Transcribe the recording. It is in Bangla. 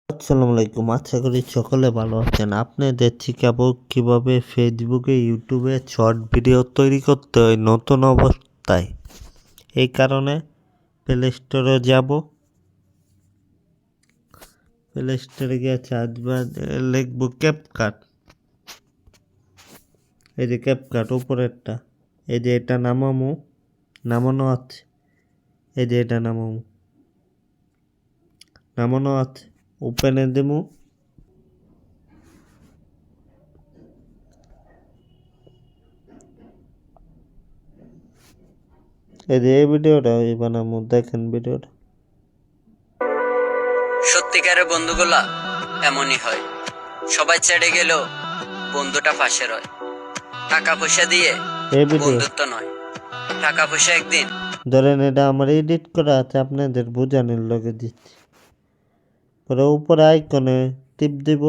আসসালামু আলাইকুম, আশা করি সকলে ভালো আছেন। আপনাদের শিখাবো কিভাবে ফেসবুকে ইউটিউবে শর্ট ভিডিও তৈরি করতে হয় নতুন অবস্থায়। এই কারণে প্লে স্টোরে যাব, প্লে স্টোরে গিয়ে সার্চ বারে লিখবো ক্যাপকাট। এই যে ক্যাপকাট উপরেরটা, এই যে এটা নামানো আছে, এই যে এটা নামানো আছে, ওপেনে দেবো। এই যে এই ভিডিওটা বানাবো, দেখেন ভিডিওটা। সত্যিকারের বন্ধুগুলা এমনই হয়, সবাই ছেড়ে গেলেও বন্ধুটা পাশে রয়। টাকা পয়সা দিয়ে এই ভিডিও বন্ধুত্ব নয়, টাকা পয়সা একদিন। ধরেন এটা আমার এডিট করা আছে, আপনাদের বোঝানোর লগে দিচ্ছি। পরে উপরে আইকনে টিপ দিব।